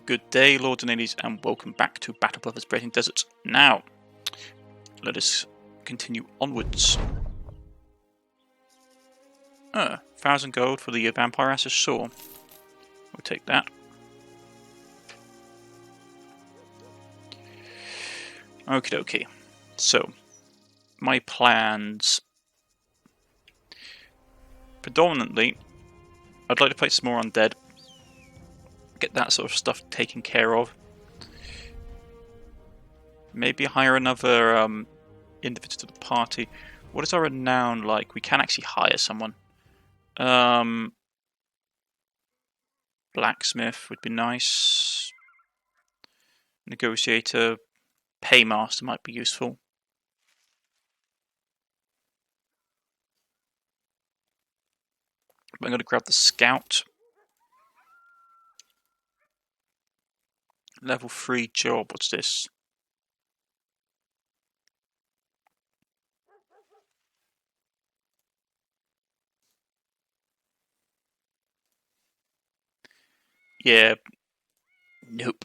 Good day, lords and ladies, and welcome back to Battle Brothers Blazing Deserts. Now, let us continue onwards. 1,000 gold for the Vampire Ass's Saw. We'll take that. Okie dokie. So, my plans. Predominantly, I'd like to play some more undead. Get that sort of stuff taken care of. Maybe hire another individual to the party. What is our renown like? We can actually hire someone. Blacksmith would be nice. Negotiator, paymaster might be useful. But I'm going to grab the scout. Level 3 job. What's this? Yeah. Nope.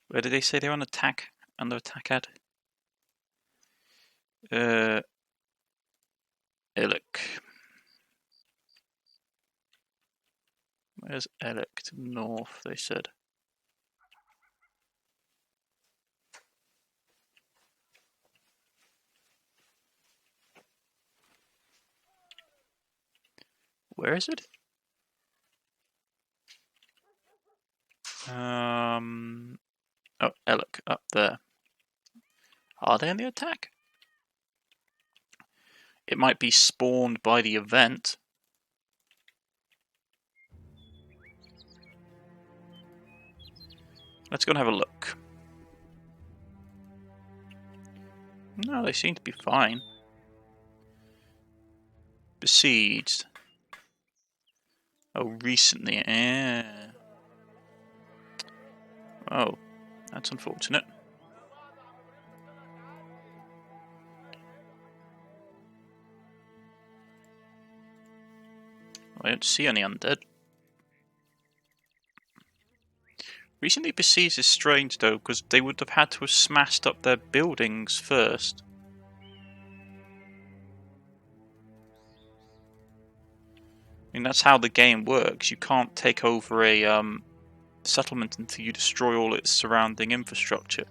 Where did they say they're on attack? Under attack ad? Look. Where's Elec? To the north, they said. Where is it? Oh, Elec, up there. Are they in the attack? It might be spawned by the event. Let's go and have a look. No, they seem to be fine. Besieged. Oh, recently, Oh, that's unfortunate. I don't see any undead. Recently besieged is strange though, because they would have had to have smashed up their buildings first. I mean, that's how the game works. You can't take over a settlement until you destroy all its surrounding infrastructure.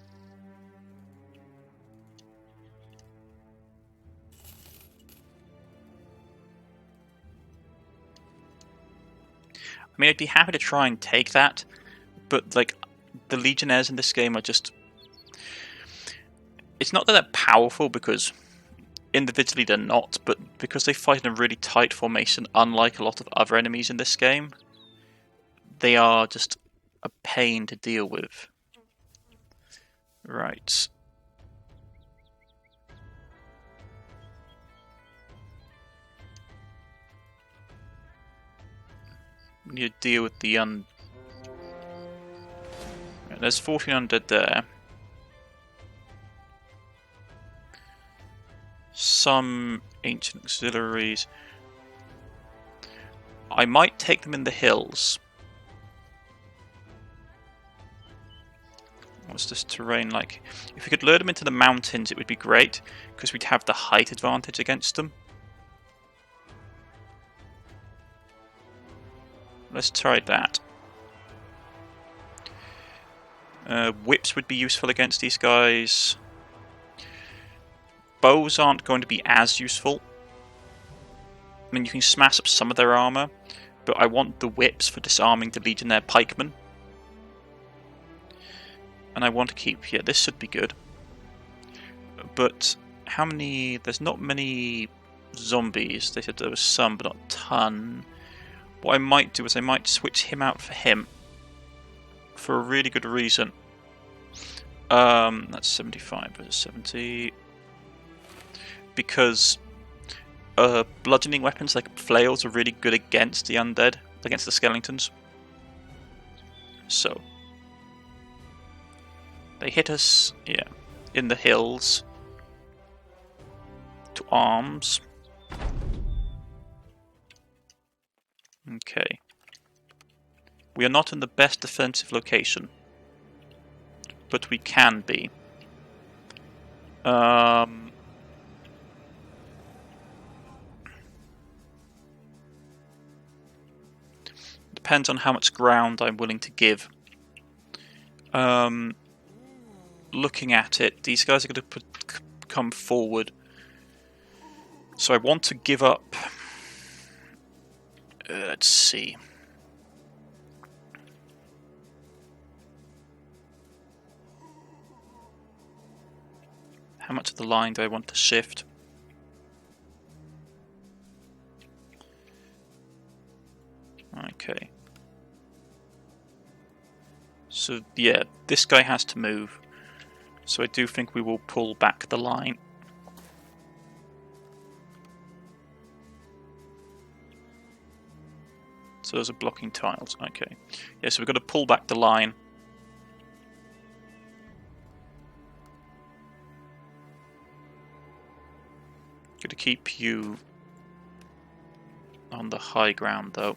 I mean, I'd be happy to try and take that, but like the Legionnaires in this game are just... It's not that they're powerful, because individually they're not, but because they fight in a really tight formation, unlike a lot of other enemies in this game, they are just a pain to deal with. Right. We need to deal with the There's 14 undead there. Some ancient auxiliaries. I might take them in the hills. What's this terrain like? If we could lure them into the mountains, it would be great, because we'd have the height advantage against them. Let's try that. Whips would be useful against these guys. Bows aren't going to be as useful. I mean, you can smash up some of their armor, but I want the whips for disarming the Legionnaire pikemen. And I want to keep... Yeah, this should be good. But how many... There's not many zombies. They said there was some, but not a ton. What I might do is I might switch him out for him. For a really good reason. That's 75 versus 70. Because bludgeoning weapons like flails are really good against the undead, against the skeletons. So they hit us, yeah, in the hills. To arms. Okay. We are not in the best defensive location, but we can be. Depends on how much ground I'm willing to give. Looking at it, these guys are going to come forward. So I want to give up. Let's see. How much of the line do I want to shift? Okay. So yeah, this guy has to move. So I do think we will pull back the line. So those are blocking tiles. Okay. Yeah, so we've got to pull back the line. Got to keep you on the high ground though.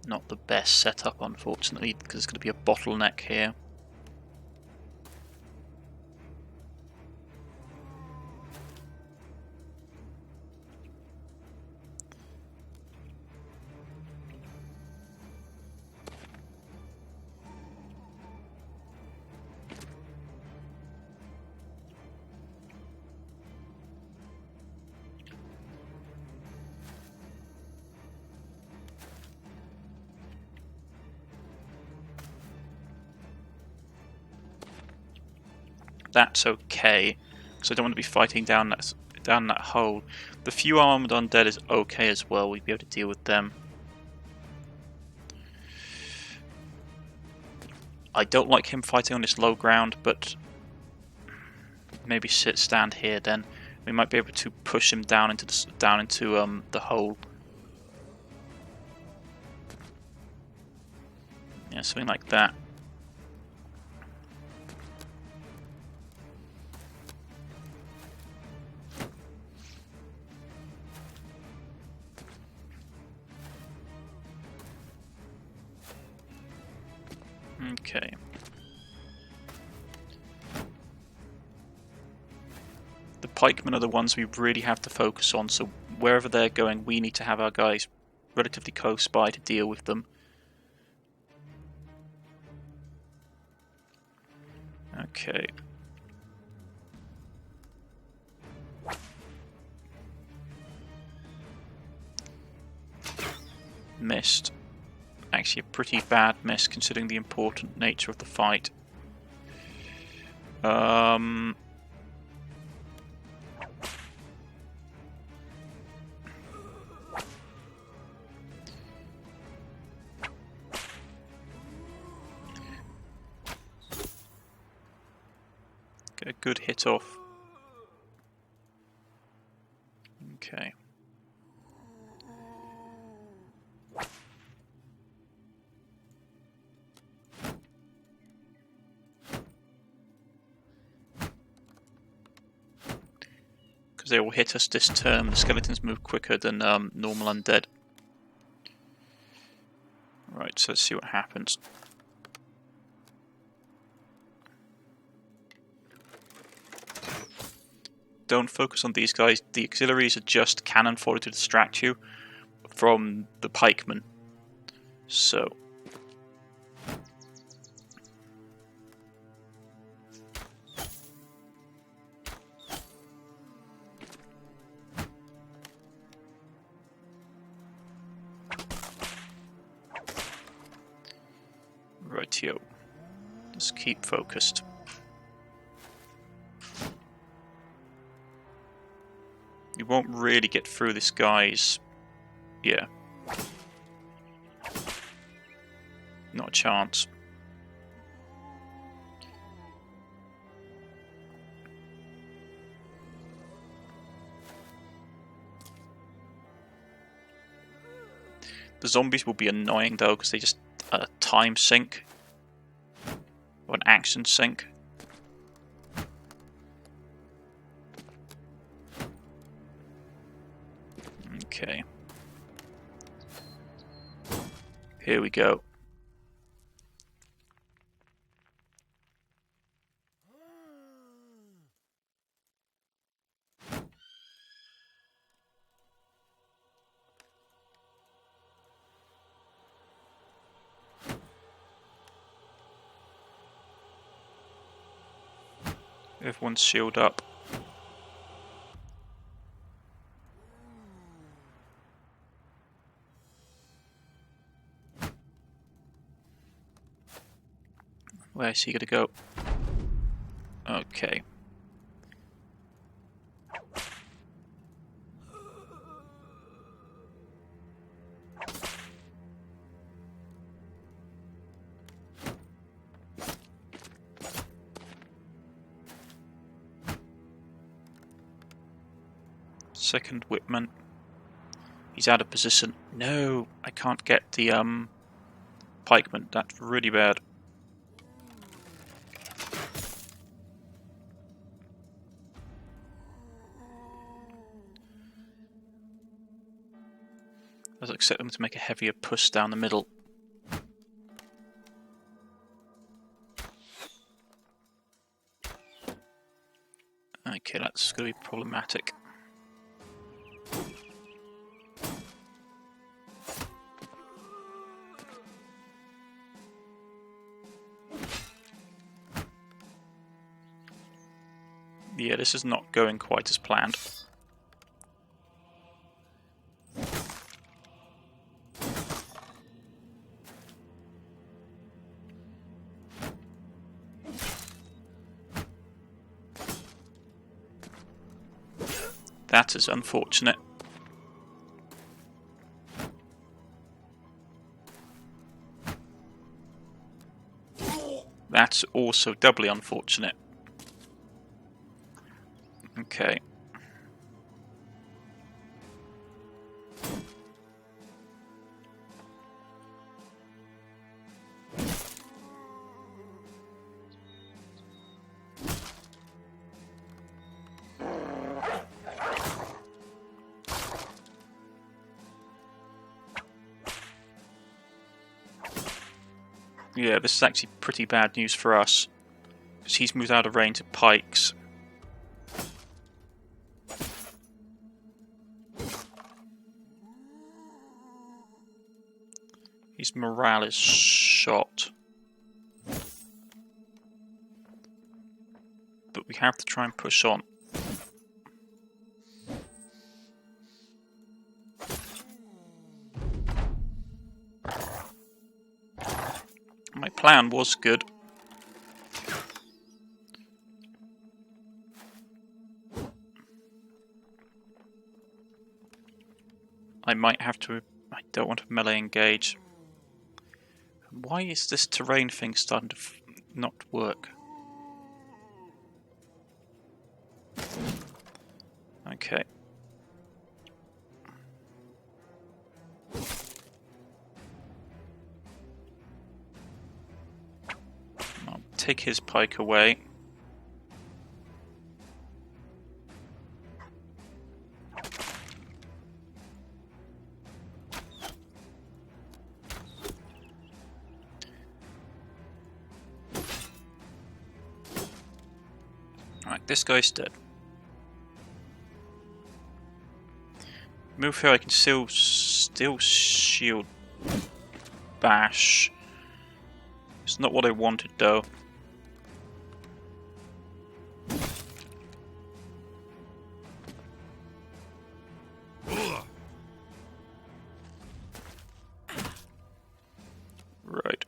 Not the best setup, unfortunately, because it's going to be a bottleneck here. That's okay, because I don't want to be fighting down that hole. The few armored undead is okay as well. We'd be able to deal with them. I don't like him fighting on this low ground, but maybe stand here. Then we might be able to push him down into the hole. Yeah, something like that. Okay. The pikemen are the ones we really have to focus on, so wherever they're going, we need to have our guys relatively close by to deal with them. Okay. Missed. Actually a pretty bad miss considering the important nature of the fight. Get a good hit off. Okay. Because they will hit us this turn. The skeletons move quicker than normal undead. Right, so let's see what happens. Don't focus on these guys. The auxiliaries are just cannon fodder to distract you from the pikemen. So rightio. Just keep focused. You won't really get through this guy's... yeah. Not a chance. The zombies will be annoying though, because they just time sink. Or an action sink. Okay. Here we go. Everyone's sealed up. Where's he gonna go? Okay. Second Whitman. He's out of position. No, I can't get the pikeman. That's really bad. Let's expect them to make a heavier push down the middle. Okay, that's going to be problematic. Yeah, this is not going quite as planned. That is unfortunate. That's also doubly unfortunate. Okay. Yeah, this is actually pretty bad news for us, because he's moved out of range of pikes. His morale is shot. But we have to try and push on. My plan was good. I might have to... I don't want to melee engage. Why is this terrain thing starting to not work? Okay. I'll take his pike away. Alright, this guy's dead. Move here, I can still shield bash. It's not what I wanted though. Right.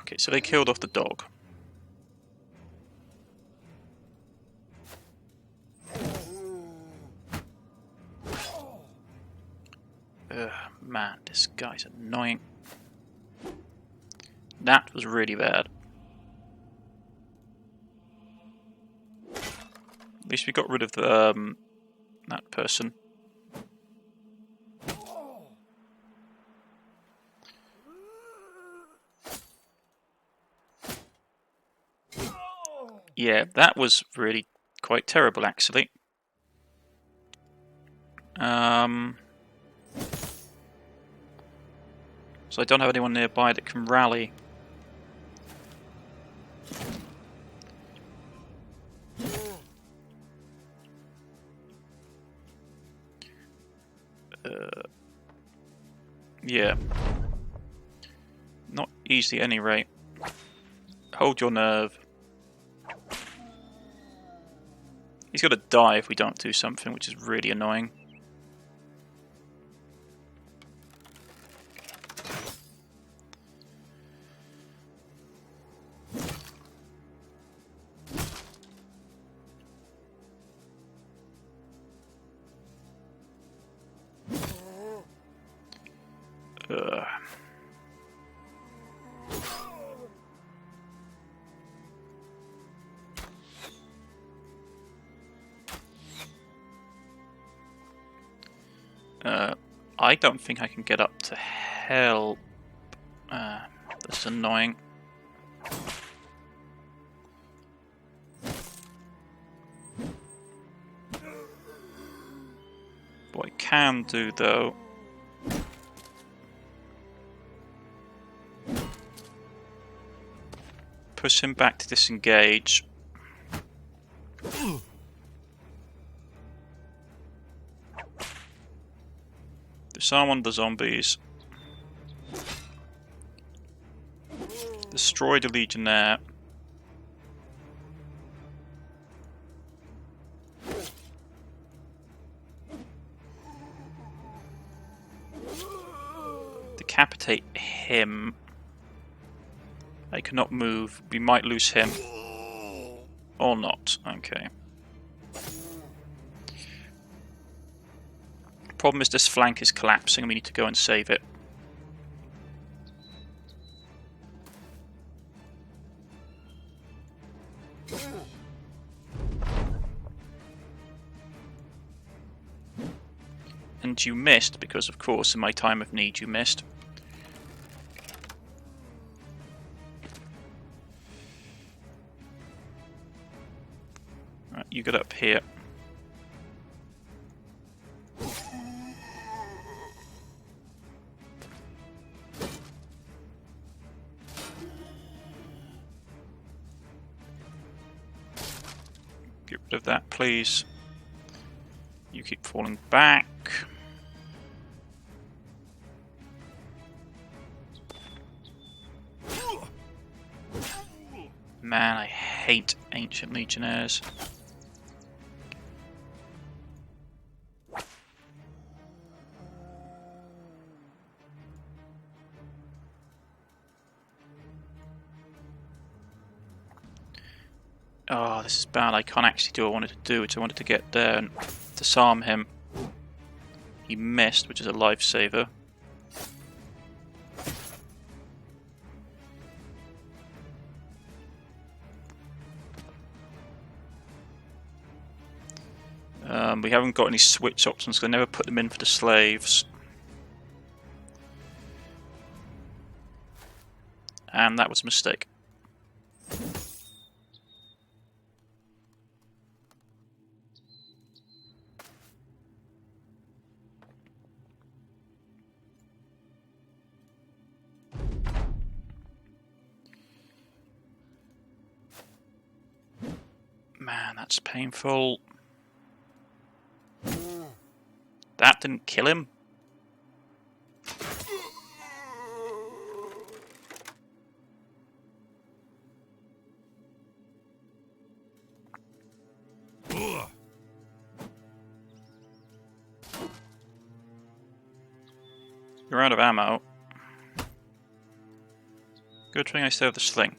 Okay, so they killed off the dog. Man, this guy's annoying. That was really bad. At least we got rid of the, that person. Yeah, that was really quite terrible, actually. So I don't have anyone nearby that can rally. Yeah. Not easy, at any rate. Hold your nerve. He's got to die if we don't do something, which is really annoying. I don't think I can get up to help. That's annoying. What I can do, though, push him back to disengage. Disarm one of the zombies. Destroy the legionnaire. Decapitate him. I cannot move. We might lose him. Or not. Okay. Problem is this flank is collapsing and we need to go and save it. And you missed, because of course in my time of need you missed. Right, you get up here. Get rid of that, please. You keep falling back. Man, I hate ancient legionnaires. Oh, this is bad. I can't actually do what I wanted to do, which I wanted to get there and disarm him. He missed, which is a lifesaver. We haven't got any switch options, because I never put them in for the slaves. And that was a mistake. Man, that's painful. That didn't kill him. You're out of ammo. Good thing I still have the sling.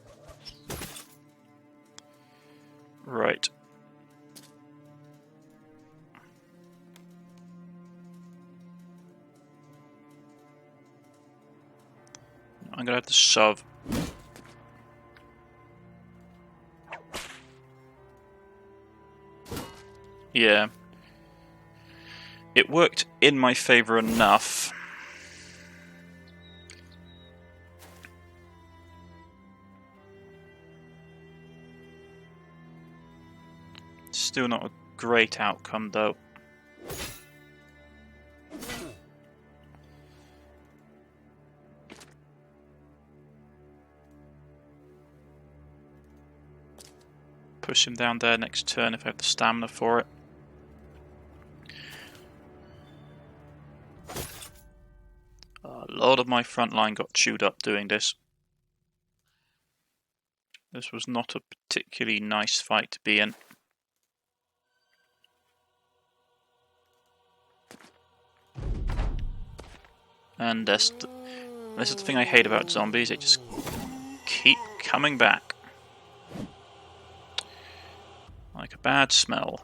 Right. I'm gonna have to shove. Yeah. It worked in my favour enough. Still not a great outcome though. Push him down there next turn if I have the stamina for it. A lot of my front line got chewed up doing this. This was not a particularly nice fight to be in. And this is the thing I hate about zombies, they just keep coming back. Like a bad smell.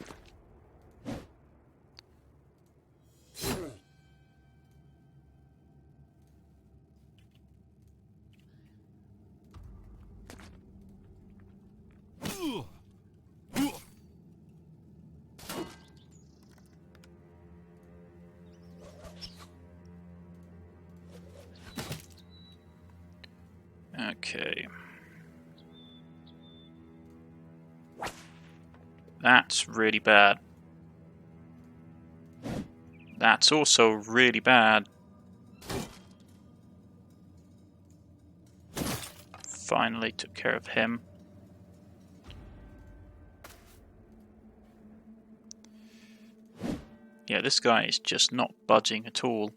Okay. That's really bad. That's also really bad. Finally took care of him. Yeah, this guy is just not budging at all.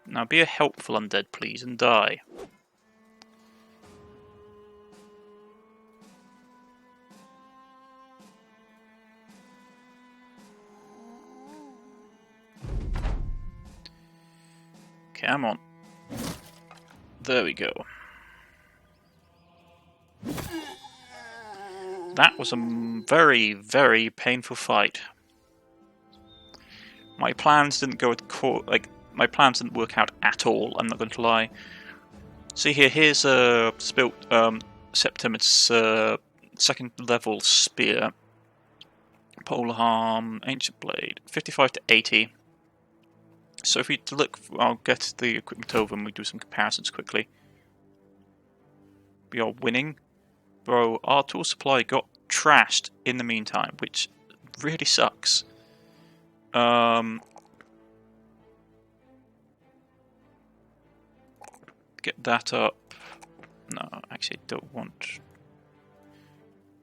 Now be a helpful undead, please, and die. Come on. There we go. That was a very, very painful fight. My plans didn't go my plans didn't work out at all, I'm not going to lie. See here, here's a spilt Septum, it's second level spear. Polar harm, ancient blade, 55 to 80. So if we look, I'll get the equipment over and we do some comparisons quickly. We are winning. Bro, our tool supply got trashed in the meantime, which really sucks. Get that up. No, actually I don't want...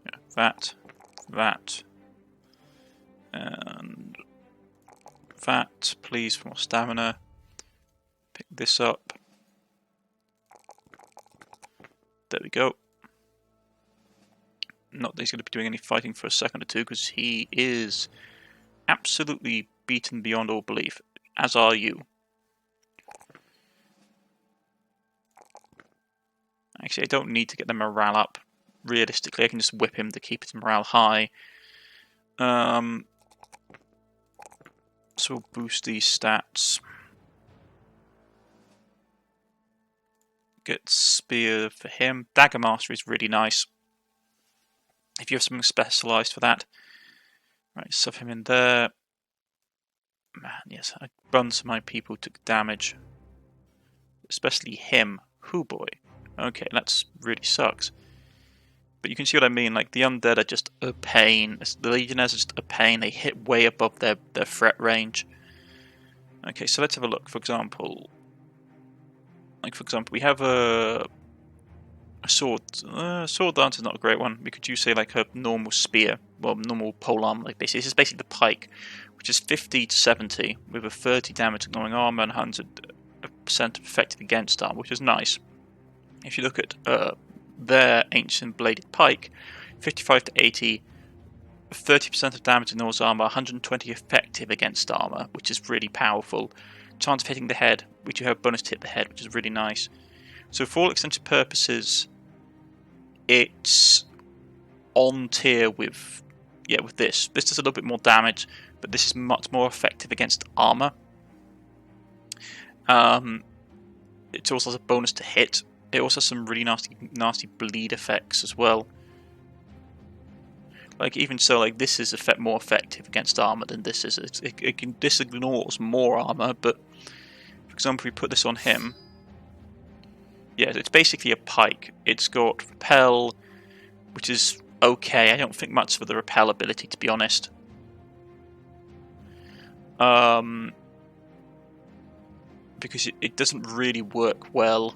Yeah, that, and that, please, for more stamina. Pick this up. There we go. Not that he's going to be doing any fighting for a second or two, because he is absolutely beaten beyond all belief, as are you. Actually, I don't need to get the morale up. Realistically, I can just whip him to keep his morale high. So we'll boost these stats. Get spear for him. Dagger Master is really nice. If you have something specialised for that. Right, stuff him in there. Man, yes, a bunch of my people took damage. Especially him. Hoo boy. Okay, that's really sucks. But you can see what I mean, like the undead are just a pain. The legionnaires are just a pain. They hit way above their threat range. Okay, so let's have a look. For example, we have a sword. Sword dance is not a great one. We could use, say, like a normal spear, well, normal polearm. Like basically, this is basically the pike, which is 50 to 70 with a 30 damage ignoring armor and 100% effective against armor, which is nice. If you look at their ancient bladed pike, 55 to 80, 30% of damage ignores armor, 120 effective against armor, which is really powerful. Chance of hitting the head, which you have bonus to hit the head, which is really nice. So for all extensive purposes, it's on tier with yeah, with this. This does a little bit more damage, but this is much more effective against armor. It also has a bonus to hit. It also has some really nasty bleed effects as well. Like, even so, like, this is more effective against armor than this is. This ignores more armor, but for example, if we put this on him, yeah, it's basically a pike. It's got repel, which is okay. I don't think much for the repel ability, to be honest. Because it doesn't really work well.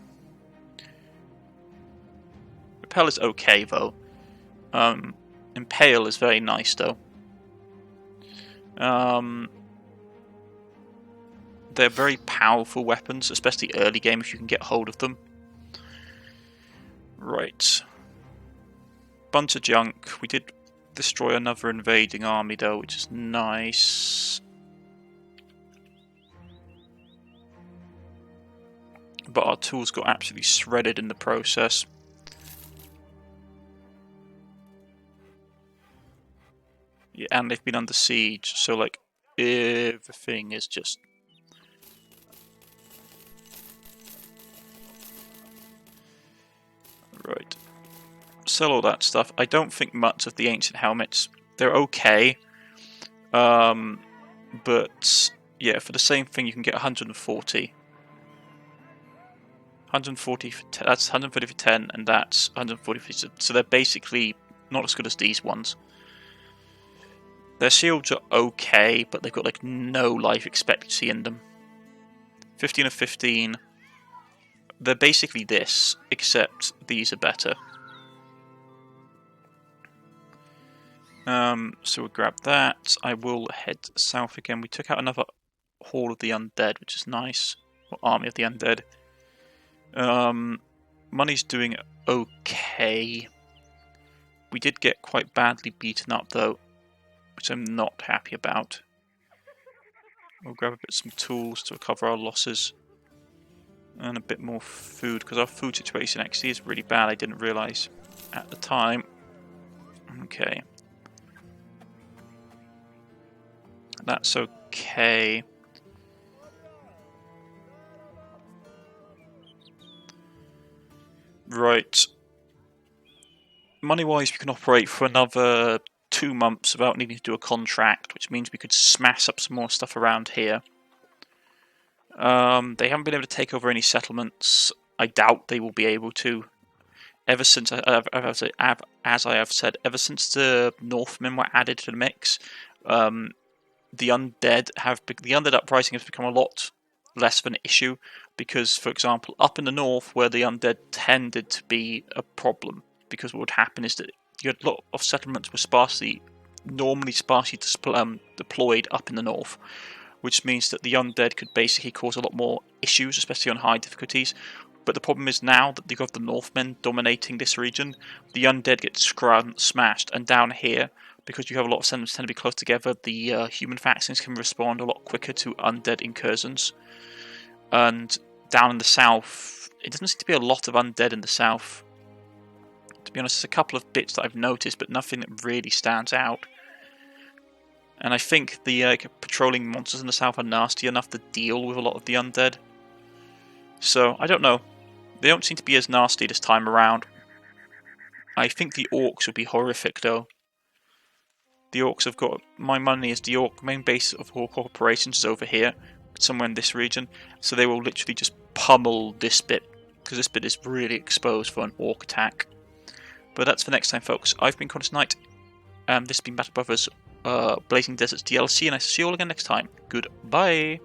Repel is okay, though. Impale is very nice, though. They're very powerful weapons, especially early game if you can get hold of them. Right. Bunch of junk. We did destroy another invading army, though, which is nice. But our tools got absolutely shredded in the process. Yeah, and they've been under siege, so like everything is just... Right. Sell all that stuff. I don't think much of the ancient helmets. They're okay. But yeah, for the same thing you can get 140. 140 for that's 140 for 10, and that's 140 for... So they're basically not as good as these ones. Their shields are okay, but they've got like no life expectancy in them. 15 of 15. They're basically this, except these are better. So we'll grab that. I will head south again. We took out another Hall of the Undead, which is nice. Or Army of the Undead. Money's doing okay. We did get quite badly beaten up, though, which I'm not happy about. We'll grab a bit of some tools to recover our losses. And a bit more food, because our food situation actually is really bad. I didn't realise at the time. Okay. That's okay. Right. Money-wise, we can operate for another 2 months without needing to do a contract, which means we could smash up some more stuff around here. They haven't been able to take over any settlements. I doubt they will be able to. Ever since, as I have said, ever since the Northmen were added to the mix, the undead uprising has become a lot less of an issue, because, for example, up in the north where the undead tended to be a problem, because what would happen is that you had a lot of settlements were normally sparsely deployed up in the north, which means that the undead could basically cause a lot more issues, especially on high difficulties. But the problem is now that you've got the Northmen dominating this region, the undead get smashed, and down here, because you have a lot of settlements tend to be close together, the human factions can respond a lot quicker to undead incursions. And down in the south, it doesn't seem to be a lot of undead in the south. To be honest, there's a couple of bits that I've noticed, but nothing that really stands out. And I think the patrolling monsters in the south are nasty enough to deal with a lot of the undead. So, I don't know. They don't seem to be as nasty this time around. I think the orcs would be horrific, though. The orcs have got... My money is the main base of orc operations is over here, somewhere in this region. So they will literally just pummel this bit, because this bit is really exposed for an orc attack. But that's for next time, folks. I've been Cornish-Knight, and this has been Battle Brothers Blazing Deserts DLC, and I see you all again next time. Goodbye!